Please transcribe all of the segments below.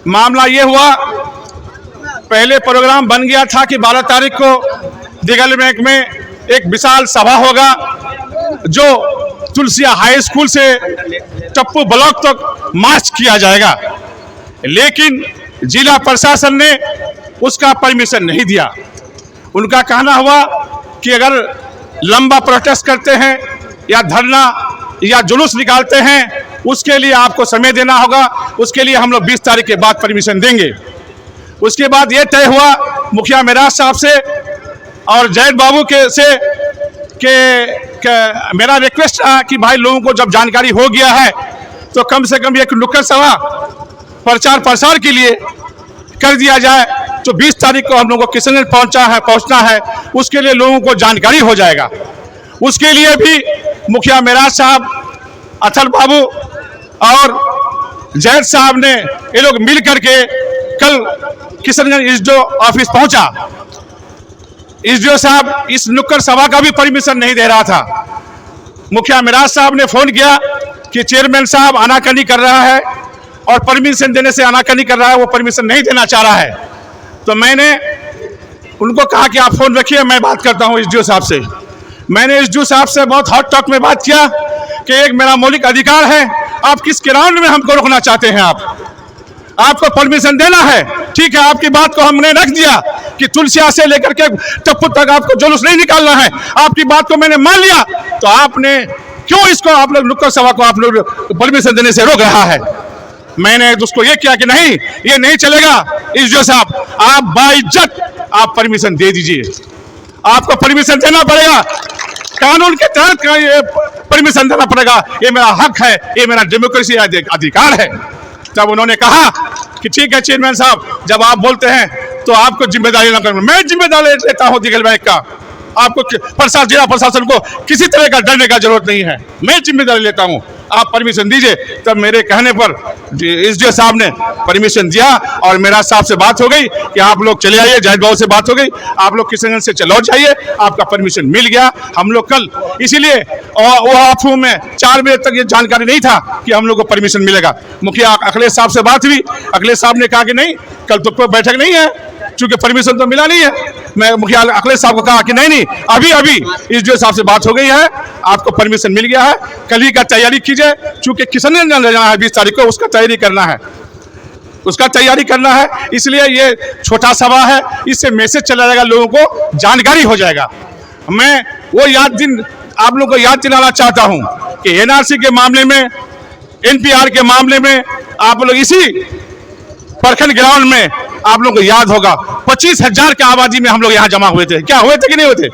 मामला ये हुआ, पहले प्रोग्राम बन गया था कि 12 तारीख को दिगल बैंक में एक विशाल सभा होगा जो तुलसिया हाई स्कूल से टप्पू ब्लॉक तक मार्च किया जाएगा, लेकिन जिला प्रशासन ने उसका परमिशन नहीं दिया। उनका कहना हुआ कि अगर लंबा प्रोटेस्ट करते हैं या धरना या जुलूस निकालते हैं उसके लिए आपको समय देना होगा, उसके लिए हम लोग 20 तारीख के बाद परमिशन देंगे। उसके बाद ये तय हुआ मुखिया मेराज साहब से और जैद बाबू के मेरा रिक्वेस्ट था कि भाई लोगों को जब जानकारी हो गया है तो कम से कम एक नुक्कड़ सभा प्रचार प्रसार के लिए कर दिया जाए, तो 20 तारीख को हम लोगों को किशनगंज पहुंचना है, उसके लिए लोगों को जानकारी हो जाएगा। उसके लिए भी मुखिया मेराज साहब, अथल बाबू और जैद साहब ने ये लोग मिल करके कल किशनगंज एसडीओ ऑफिस पहुंचा। एसडीओ साहब इस नुक्कड़ सभा का भी परमिशन नहीं दे रहा था। मुखिया मेराज साहब ने फोन किया कि चेयरमैन साहब आनाकानी कर रहा है और परमिशन देने से आनाकानी कर रहा है, वो परमिशन नहीं देना चाह रहा है। तो मैंने उनको कहा कि आप फोन रखिए, मैं बात करता हूं एसडीओ साहब से। मैंने एसडीओ साहब से बहुत हॉट टॉक में बात किया कि एक मेरा मौलिक अधिकार है, आप किस ग्राउंड में हमको रोकना चाहते हैं? आपको परमिशन देना है, ठीक है, आपकी बात को हमने रख दिया कि तुलसिया से लेकर के टप्पू तक आपको जुलूस नहीं निकालना है, आपकी बात को मैंने मान लिया। तो आपने क्यों इसको आप लोग नुक्कड़ सभा को आप लोग परमिशन देने से रोक रहा है? मैंने उसको ये किया कि नहीं, ये नहीं चलेगा एसडीओ साहब, आप बाइज्जत आप परमिशन दे दीजिए, आपको परमिशन देना पड़ेगा, कानून के तहत परमिशन देना पड़ेगा, ये मेरा हक है, ये मेरा डेमोक्रेसी अधिकार है। तब उन्होंने कहा कि ठीक है चेयरमैन साहब, जब आप बोलते हैं तो आपको जिम्मेदारी लेना पड़ेगा। मैं जिम्मेदारी लेता हूं दिगल बैंक का, आपको जिला प्रशासन को किसी तरह का डरने का जरूरत नहीं है, मैं जिम्मेदारी लेता हूं, आप परमिशन दीजिए। तब मेरे कहने पर एसडीओ साहब ने परमिशन दिया और मेरा साहब से बात हो गई कि आप लोग चले आइए, जैद बाबू से बात हो गई, आप लोग किशनगंज से लौट जाइए, आपका परमिशन मिल गया। हम लोग कल इसीलिए वो अफवाह में 4 बजे तक ये जानकारी नहीं था कि हम लोग को परमिशन मिलेगा। मुखिया अखिलेश साहब से बात हुई, अखिलेश साहब ने कहा कि नहीं, कल तो कोई बैठक नहीं है, चूंकि परमिशन तो मिला नहीं है। मैं मुखिया अखिलेश साहब को कहा कि नहीं, अभी एसडीओ साहब से बात हो गई है, आपको परमिशन मिल गया है, कल ही का तैयारी कीजिए, चूंकि किशनगंज जाना है 20 तारीख को, उसका तैयारी करना है, इसलिए ये छोटा सभा है, इससे मैसेज चला जाएगा, लोगों को जानकारी हो जाएगा। मैं वो आप लोगों को याद दिलाना चाहता हूं कि एनआरसी के मामले में, एनपीआर के मामले में आप लोग इसी प्रखंड ग्राउंड में आप लोगों को याद होगा 25,000 की आबादी में हम लोग यहाँ जमा हुए थे। क्या हुए थे कि नहीं हुए थे?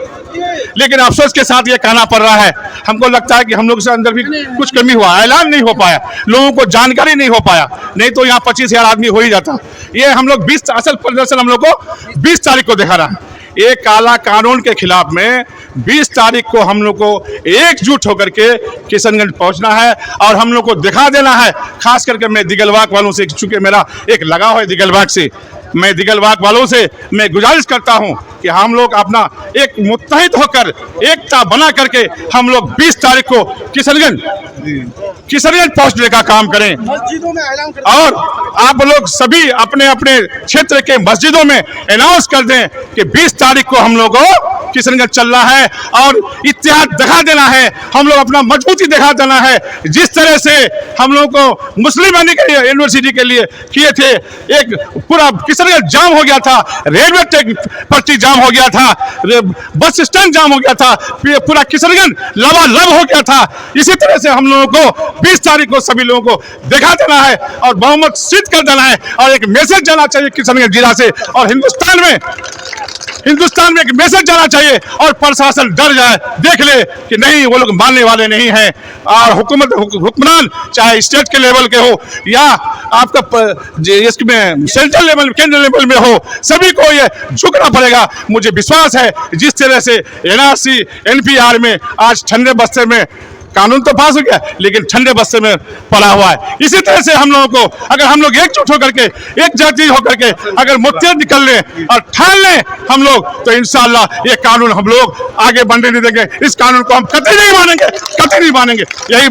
लेकिन अफसोस के साथ ये कहना पड़ रहा है, हमको लगता है कि हम लोग से अंदर भी कुछ कमी हुआ, ऐलान नहीं हो पाया, लोगों को जानकारी नहीं हो पाया, नहीं तो यहाँ 25,000 आदमी हो ही जाता। ये हम लोग 20 असल प्रदर्शन हम लोग को 20 तारीख को दिखा रहा है। ये काला कानून के खिलाफ में 20 तारीख को हम लोग को एकजुट होकर के किशनगंज पहुंचना है और हम लोग को दिखा देना है। खास करके मैं दिगलबाग वालों से, चूंकि मेरा एक लगाव है दिगलबाग से, मैं दिगलबाग वालों से मैं गुजारिश करता हूं कि हम लोग अपना एक मुत्तहिद होकर, एकता बना करके हम लोग 20 तारीख को किशनगंज पहुंचने का काम करें। मस्जिदों में ऐलान करें और आप लोग सभी अपने अपने क्षेत्र के मस्जिदों में अनाउंस कर दें कि 20 तारीख को हम लोग को किशनगंज चलना है और इत्तेहाद दिखा देना है, हम लोग अपना मजबूती दिखा देना है। जिस तरह से हम लोग को मुस्लिम यूनिवर्सिटी के लिए किए थे, एक पूरा किशनगंज जाम हो गया था, रेलवे पट्टी जाम हो गया था, बस स्टैंड जाम हो गया था, पूरा किशनगंज लबालब हो गया था। इसी तरह से हम लोगों को 20 तारीख को सभी लोगों को दिखा देना है और बहुमत सिद्ध कर देना है और एक मैसेज जाना चाहिए किशनगंज जिला से और हिंदुस्तान में एक मैसेज जाना चाहिए और प्रशासन डर जाए, देख ले कि नहीं, वो लोग मानने वाले नहीं हैं। और हुक्मरान चाहे स्टेट के लेवल के हो या आपका इसमें सेंट्रल लेवल, केंद्र लेवल में हो, सभी को ये झुकना पड़ेगा। मुझे विश्वास है जिस तरह से एनआरसी एनपीआर में आज ठंडे बस्ते में कानून तो पास हो गया, लेकिन ठंडे बस्ते में पड़ा हुआ है। इसी तरह से हम लोगों को, अगर हम लोग एकजुट होकर के, एक जाति होकर के अगर मुत्तहिद निकल लें और ठान लें हम लोग, तो इंशाअल्लाह ये कानून हम लोग आगे बढ़ने नहीं देंगे। इस कानून को हम कतई नहीं मानेंगे, कतई नहीं मानेंगे। यही